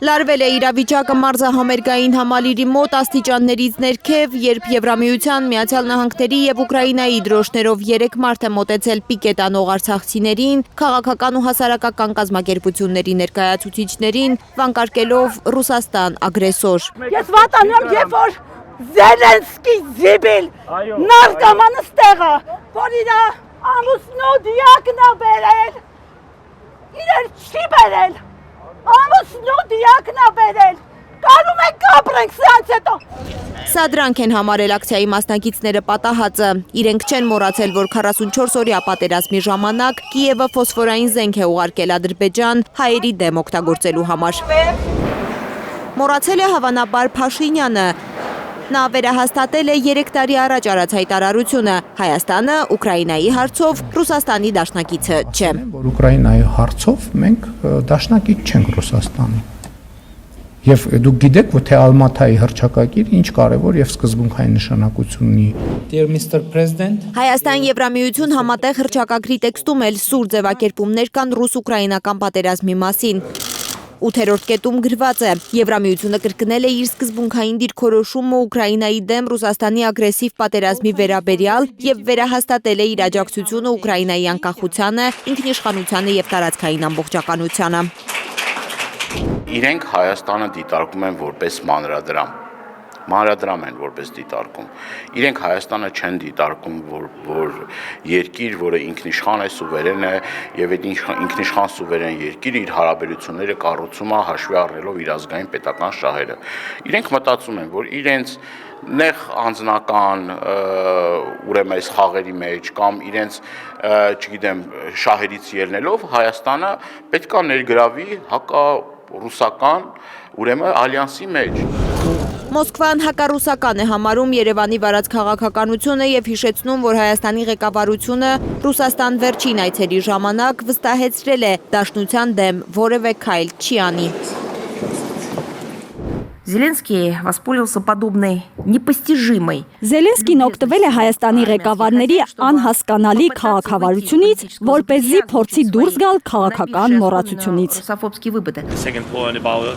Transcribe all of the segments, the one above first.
Լարվել է իրավիճակը մարզահամերգային համալիրի մոտ աստիճաններից ներքև, երբ Եվրամիության, Միացյալ Նահանգների և Ուկրաինայի դրոշներով 3 մարդ է մոտեցել պիկետ անող արցախցիներին, քաղաքական ու հասարակական կազմակերպությունների ներկայացուցիչներին, վանկարկելով Ռուսաստան ագրեսոր։ Ես վատանում եմ, երբ որ Զելենսկի զիբիլ նարկոմանը ստեղա, որ իր ամուսնու դիակն է բերել, իրեր չի բերել, ամուսնու դիակն է բերել, կարում ենք կապրենք սրանց հետո։ Սա դրանք են համարել ակցիայի մասնակիցները պատահածը։ Իրենք չեն մոռացել, որ 44 օրյա պատերազմի ժամանակ Կիևը ֆոսֆորային զենք է ուղարկել Ադրբեջան հայերի դեմ օգտագործելու համար։ Մոռացել է հավանաբար Փաշինյանը։ Նա վերահաստատել է 3 տարի առաջ արած հայտարարությունը. Հայաստանը Ուկրաինայի հարցով Ռուսաստանի դաշնակիցը չէ։ Որ Ուկրաինայի հարցով մենք դաշնակից չենք Ռուսաստանի։ Եվ դուք գիտեք, որ թե Ալմաթայի հռչակագիր ինչ կարևոր եւ սկզբունքային նշանակություն ունի։ Dear Mr. President, Հայաստան-Եվրամիություն համատեղ հռչակագրի տեքստում էլ սուր ձևակերպումներ կան ռուս-ուկրաինական պատերազմի մասին։ 8-րդ կետում գրված է. Եվրամիությունը կրկնել է իր սկզբունքային դիրքորոշումը Ուկրաինայի դեմ Ռուսաստանի ագրեսիվ պատերազմի վերաբերյալ եւ վերահաստատել է իր աջակցությունը Ուկրաինայի անկախությանը, ինքնիշխանությանը եւ տարածքային ամբողջականությանը։ Իրենք Հայաստանը դիտարկում են որպես մանրադրամ են որպես դիտարկում։ Իրենք Հայաստանը չեն դիտարկում որ երկիր, որը ինքնիշխան է, սուվերեն է եւ այդ ինքնիշխան սուվերեն երկիրը իր հարաբերությունները կառուցում է հաշվի առնելով իր ազգային պետական շահերը։ Իրենք մտածում են, որ իրենց նեղ անձնական ուրեմն այս խաղերի մեջ կամ իրենց, չգիտեմ, շահերից ելնելով Հայաստանը պետք է ներգրավի հակառուսական ուրեմն ալյանսի մեջ։ Մոսկվան հակառուսական է համարում Երևանի վարած քաղաքականությունը եւ հիշեցնում, որ Հայաստանի ղեկավարությունը Ռուսաստան վերջին այցերի ժամանակ վստահեցրել է դաշնության դեմ որևէ քայլ չի անի։ Зеленский воспользовался подобной непостижимой. Զելենսկին օգտվել է Հայաստանի ղեկավարների անհասկանալի քաղաքավարությունից, որպեսզի փորձի դուրս գալ քաղաքական մոռացությունից։ Русофобские выпады.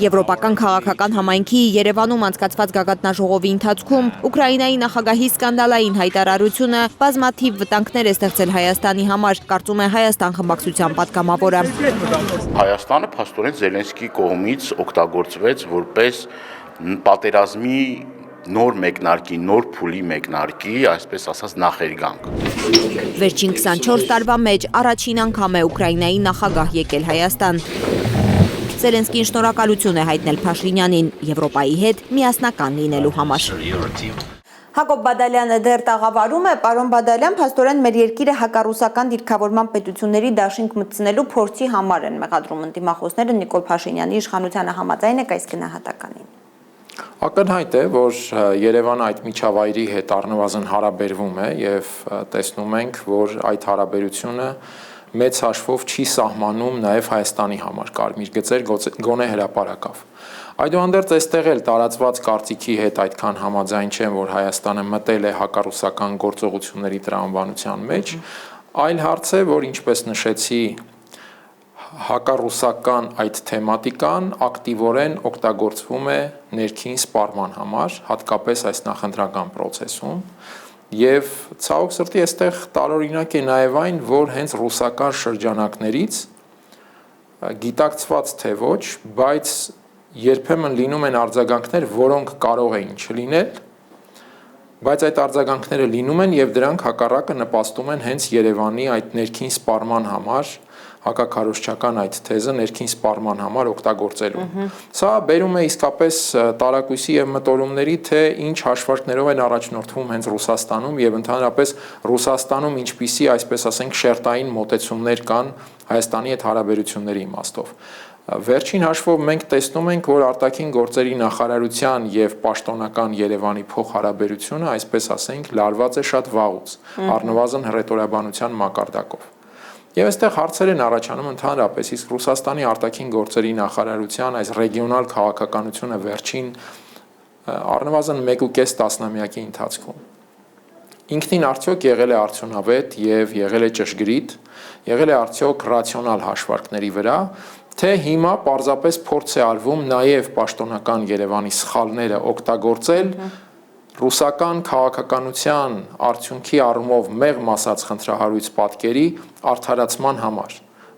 Եվրոպական քաղաքական համայնքի Երևանում անցկացված գագաթնաժողովի ընթացքում Ուկրաինայի նախագահի սկանդալային հայտարարությունը բազմաթիվ վտանգներ է ստեղծել Հայաստանի համար, կարծում է Հայաստան խմբակցության պատգամավորը։ Հայաստանը փաստորեն Զելենսկի կողմից օգտագործվեց որպես պատերազմի նոր մեկնարկի, նոր փուլի մեկնարկի, այսպես ասած նախերգանք։ Վերջին 24 տարվա մեջ առաջին անգամ է Ուկրաինայի նախագահ եկել Հայաստան։ Զելենսկին շնորհակալություն է հայտնել Փաշինյանին Եվրոպայի հետ միասնական լինելու համար։ Հակոբ Բադալյանը դեռ տաղավարում է, պարոն Բադալյան, փաստորեն մեր երկիրը հակառուսական դիրքավորման պետությունների դաշինք մտցնելու փորձի համար են մեղադրում ընդդիմախոսները Նիկոլ Փաշինյանի իշխանությանը համաձայն եք այս գնահատականին։ Ակնհայտ է, որ Երևանը այդ միջավայրի հետ առնվազն հարաբերվում է եւ տեսնում ենք, որ այդ հարաբերությունը մեծ հաշվով չի սահմանում նաեւ Հայաստանի համար կարմիր գծեր գոնե հրապարակավ։ Այդուհանդերձ այստեղ էլ տարածված կարծիքի հետ այդքան համաձայն չեմ, որ Հայաստանը մտել է հակառուսական գործողությունների տրամաբանության մեջ, այլ հարց է, որ ինչպես նշեցի, հակառուսական այդ թեմատիկան ակտիվորեն օգտագործվում է ներքին սպառման համար, հատկապես այս նախընտրական process-ում, եւ ցավոք սրտի այստեղ տարօրինակ է նաեւ այն, որ հենց ռուսական շրջանակներից գիտակցված թե ոչ, բայց երբեմն լինում են արձագանքներ, որոնք կարող էին չլինել, բայց այդ արձագանքները լինում են եւ դրանք հակառակը նպաստում են հենց Երևանի այդ ներքին սպառման համար, հակաքարոզչական այդ թեզը ներքին սպառման համար օգտագործելու։ Սա բերում է իսկապես տարակույսի եւ մտորումների, թե ինչ հաշվարկներով են առաջնորդվում հենց Ռուսաստանում եւ ընդհանրապես Ռուսաստանում ինչպիսի, այսպես ասենք, շերտային մոտեցումներ կան Հայաստանի հետ հարաբերությունների իմաստով։ Վերջին հաշվով մենք տեսնում ենք, որ արտաքին գործերի նախարարության եւ պաշտոնական Երևանի փոխհարաբերությունը, այսպես ասենք, լարված է շատ վաղուց, առնվազն հռետորաբանության մակարդակով։ Եվ այստեղ հարցեր են առաջանում ընդհանրապես, իսկ Ռուսաստանի արտաքին գործերի նախարարության այս ռեգիոնալ քաղաքականությունը վերջին առնվազն 1.5 տասնամյակի ընթացքում ինքնին արդյոք եղել է արդյունավետ եւ եղել է ճշգրիտ, եղել է արդյոք ռացիոնալ հաշվարկների վրա, թե հիմա պարզապես փորձ է արվում նաեւ պաշտոնական Երևանի սխալները օգտագործել ռուսական քաղաքականության արդյունքի առումով մեղմ ասած խնդրահարույց պատկերի արդարացման համար,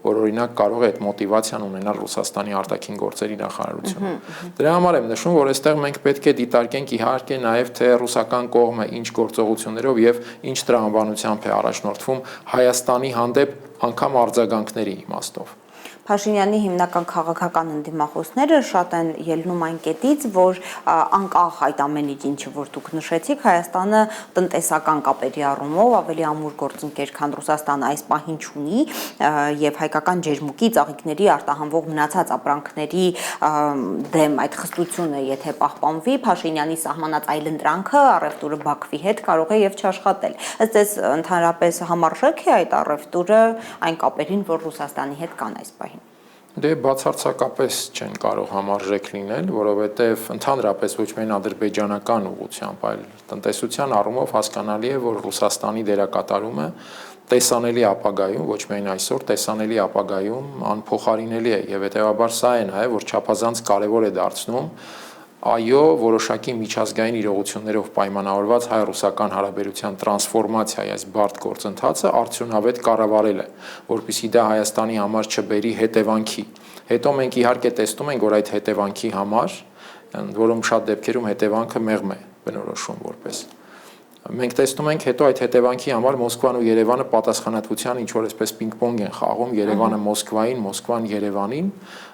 որ օրինակ կարող է այդ մոտիվացիան ունենալ Ռուսաստանի արտաքին գործերի նախարարությունը։ Դրա համար եմ նշում, որ այստեղ մենք պետք է դիտարկենք իհարկե նաև թե ռուսական կողմը ինչ գործողություններով եւ ինչ տրամաբանությամբ է առաջնորդվում Հայաստանի հանդեպ անգամ արձագանքների իմաստով։ Փաշինյանի հիմնական քաղաքական ընդդիմախոսները շատ են ելնում այն կետից, որ անկախ այդ ամենից ինչը որ դուք նշեցիք, Հայաստանը տնտեսական կապերի առումով ավելի ամուր գործընկեր, քան Ռուսաստանը այս պահին ունի եւ հայկական ջերմուկի ծաղիկների արտահանվող մնացած ապրանքների դեմ այդ խստությունը եթե պահպանվի, Փաշինյանի սահմանած այլընտրանքը առևտուրը Բաքվի հետ կարող է եւ չաշխատել։ Ըստ էս ընդհանրապես համարժեք է այդ առևտուրը այն կապերին, որ Ռուսաստանի հետ կան այս պահին։ Դե բացարձակապես չեն կարող համարժեք լինել, որովհետև ընդհանրապես ոչ միայն ադրբեջանական ուղղությամբ, այլ տնտեսության առումով հասկանալի է, որ Ռուսաստանի դերակատարումը տեսանելի ապագայում, ոչ միայն այսօր, տեսանելի ապագայում անփոխարինելի է եւ հետեւաբար սա է նաեւ, որ չափազանց կարեւոր է դարձնում այո, որոշակի միջազգային իրողություններով պայմանավորված հայ-ռուսական հարաբերության տրանսֆորմացիայի այս բարդ գործընթացը արդյունավետ կառավարելը, որպեսզի դա Հայաստանի համար չբերի հետևանքի։ Հետո մենք իհարկե տեսնում ենք, որ այդ հետևանքի համար, որում շատ դեպքերում հետևանքը մեղմ է բնորոշում որպես։ Մենք տեսնում ենք հետո այդ հետևանքի համար Մոսկվան ու Երևանը պատասխանատվության ինչ որ այսպես պինգ-պոնգ են խաղում, Երևանը Մոսկվային, Մոսկվան Երևանին,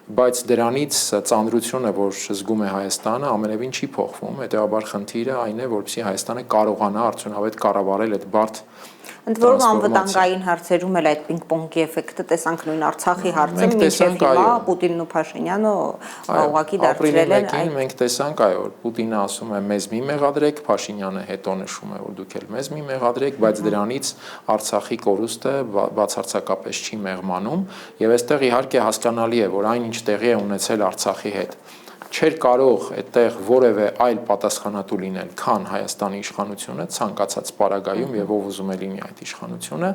բայց դրանից ծանրությունը, որ զգում է Հայաստանը, ամենևին չի փոխվում, հետեւաբար խնդիրը այն է, որպեսզի Հայաստանը կարողանա արդյունավետ կառավարել այդ բարդ Ընդ որում անվտանգային հարցերում էլ այդ պինգ-պոնգի էֆեկտը տեսանք նույն Արցախի հարցը մինչև հիմա Պուտինն ու Փաշինյանը ուղղակի դարձրել են այդ մենք տեսանք այո որ Պուտինը ասում է մեզ մի մեղադրեք, Փաշինյանը հետո նշում է որ դուք էլ մեզ մի մեղադրեք, բայց դրանից Արցախի կորուստը բացարձակապես չի մեղմանում եւ այստեղ իհարկե հասկանալի է որ այն ինչ տեղի է ունեցել Արցախի հետ չէր կարող այդտեղ որևէ այլ պատասխանատու լինել, քան Հայաստանի իշխանությունը ցանկացած պարագայում եւ ով ուզում է լինի այդ իշխանությունը,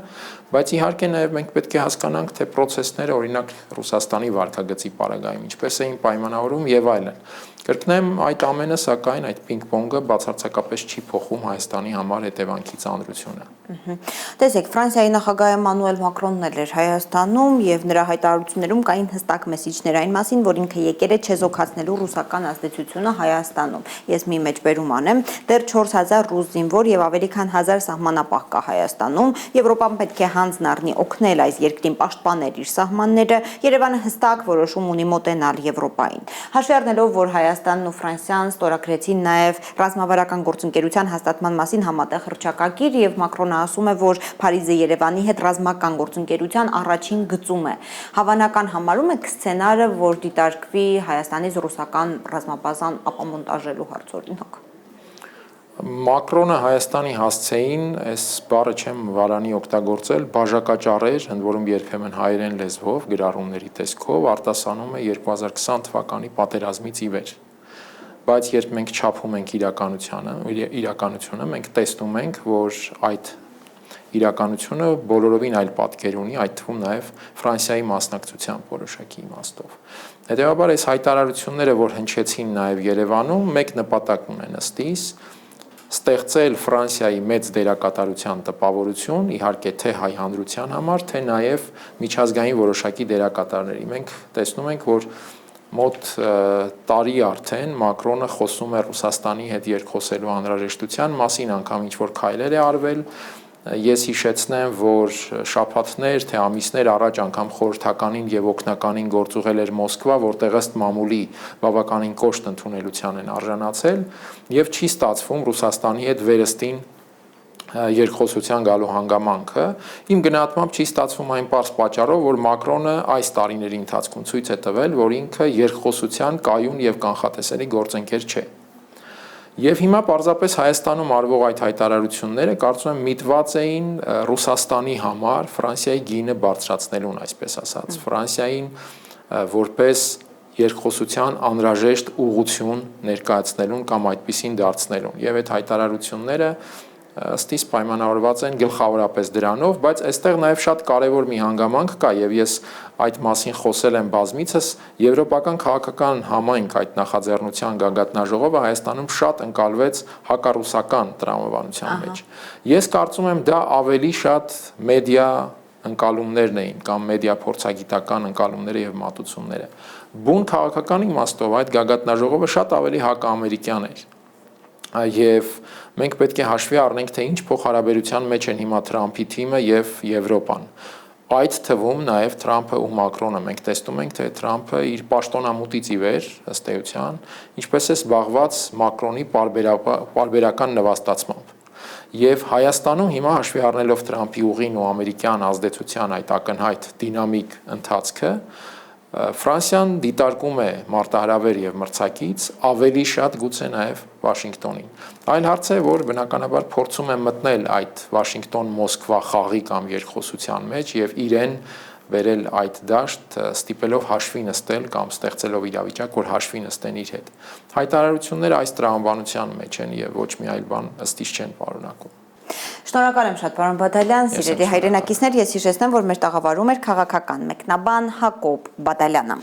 բայց իհարկե նաեւ մենք պետք է հասկանանք, թե process-ները օրինակ Ռուսաստանի վարկագծի պարագայում ինչպես էին պայմանավորվում եւ այլն։ Կրկնեմ, այդ ամենը սակայն այդ պինգ-պոնգը բացարձակապես չի փոխում Հայաստանի համար հետևանքի ծանրությունը։ Տեսեք, Ֆրանսիայի նախագահ Էմանուել Մակրոնն էր Հայաստանում եւ նրա հայտարարություններում կային հստակ մեսիջներ այն մասին, որ ինքը եկել է չեզոքացնելու ռուսական ազդեցությունը Հայաստանում։ Ես մի մեջբերում անեմ, դեռ 4000 ռուս զինվոր եւ ավելի քան 1000 սահմանապահ կա Հայաստանում, Եվրոպան պետք է հանձն առնի օգնել այս երկրին պաշտպանել իր սահմանները, Երևանը հստակ որոշում ունի մոտենալ Եվրոպային։ Հաշվի առնելով, որ Հայաստանն ու Ֆրանսիան ստորագրեցին նաև ռազմավարական գործընկերության հաստատման մասին համատեղ հռչակագիր եւ Մակրոնը ասում է, որ Փարիզը Երևանի հետ ռազմական գործընկերության առաջին գծում է։ Հավանական համարում եք սցենարը, որ դիտարկվի Հայաստանից ռուսական ռազմաբազան ապամոնտաժելու հարց օրինակ։ Մակրոնը Հայաստանի հասցեին, այս բառը չեմ վարանի օգտագործել, բաժակաճառեր, ընդ որում երբեմն հայերեն լեզվով, գրառումների տեսքով արտասանում է 2020 թվականի պատերազմից ի վեր։ Բայց երբ մենք չափում ենք իրականությունը, մենք տեսնում ենք, որ այդ իրականությունը բոլորովին այլ պատկեր ունի, այդ թվում նաև Ֆրանսիայի մասնակցությամբ որոշակի իմաստով։ Հետևաբար այս հայտարարությունները, որ հնչեցին նաև Երևանում, մեկ նպատակ ունեն ըստիս ստեղծել Ֆրանսիայի մեծ դերակատարության տպավորություն, իհարկե թե հայ հանրության համար, թե նաև միջազգային որոշակի դերակատարների։ Մենք տեսնում ենք, որ մոտ տարի արդեն Մակրոնը խոսում է Ռուսաստանի հետ երկխոսելու անհրաժեշտության մասին, անգամ ինչ-որ քայլեր է արվել։ Ես հիշեցնեմ, որ շաբաթներ, թե ամիսներ առաջ անգամ խորհրդականին եւ օգնականին գործուղել էր Մոսկվա, որտեղ ըստ մամուլի բավականին կոշտ ընդունելության են արժանացել եւ չի ստացվում Ռուսաստանի հետ վերստին երկխոսության գալու հանգամանքը։ Իմ գնահատմամբ չի ստացվում այն պարզ պատճառով, որ Մակրոնը այս տարիների ընթացքում ցույց է տվել, որ ինքը երկխոսության կայուն եւ կանխատեսելի գործընկեր չէ։ Եվ հիմա պարզապես Հայաստանում արվող այդ հայտարարությունները կարծում եմ միտված էին Ռուսաստանի համար Ֆրանսիայի գինը բարձրացնելուն, այսպես ասած, Ֆրանսիային որպես երկխոսության անհրաժեշտ ուղղություն ներկայացնելուն կամ այդպիսին դարձնելուն։ Եվ այդ հայտարարությունները ստիս պայմանավորված են գլխավորապես դրանով, բայց այստեղ նաև շատ կարևոր մի հանգամանք կա եւ ես այդ մասին խոսել եմ բազմիցս, եվրոպական քաղաքական համայնք այդ նախաձեռնության գագաթնաժողովը Հայաստանում շատ ընկալվեց հակառուսական տրամաբանության մեջ։ Ես կարծում եմ դա ավելի շատ մեդիա ընկալումներն էին կամ մեդիա փորձագիտական ընկալումները եւ մատուցումները։ Բուն քաղաքական իմաստով այդ գագաթնաժողովը շատ ավելի հակաամերիկյան էր։ Եվ մենք պետք է հաշվի առնենք, թե ինչ փոխհարաբերության մեջ են հիմա Թրամփի թիմը եւ Եվրոպան։ Այդ թվում նաեւ Թրամփը ու Մակրոնը մենք տեսնում ենք, թե Թրամփը իր պաշտոնամուտից ի վեր, ըստ էության, ինչպես է զբաղված Մակրոնի պարբերական նվաստացմամբ։ Եվ Հայաստանում հիմա հաշվի առնելով Թրամփի ուղին ու ամերիկյան ազդեցության այդ ակնհայտ դինամիկ ընթացքը, Ֆրանսիան դիտարկում է մարտահրավեր եւ մրցակից ավելի շատ գուցե նաեւ Վաշինգտոնին։ Այլ հարց է, որ բնականաբար փորձում է մտնել այդ Վաշինգտոն-Մոսկվա խաղի կամ երկխոսության մեջ եւ իրեն վերել այդ դաշտ, ստիպելով հաշվի նստել կամ ստեղծելով իրավիճակ, որ հաշվի նստեն իր հետ։ Հայտարարությունները այս տրամաբանության մեջ են եւ ոչ մի այլ բան ըստիս չեն պարունակում։ Շնորհակալ եմ շատ, պարոն Բադալյան, սիրելի հայրենակիցներ, ես հիշեցնեմ, որ մեր տաղավարում էր քաղաքական մեկնաբան Հակոբ Բադալյանը։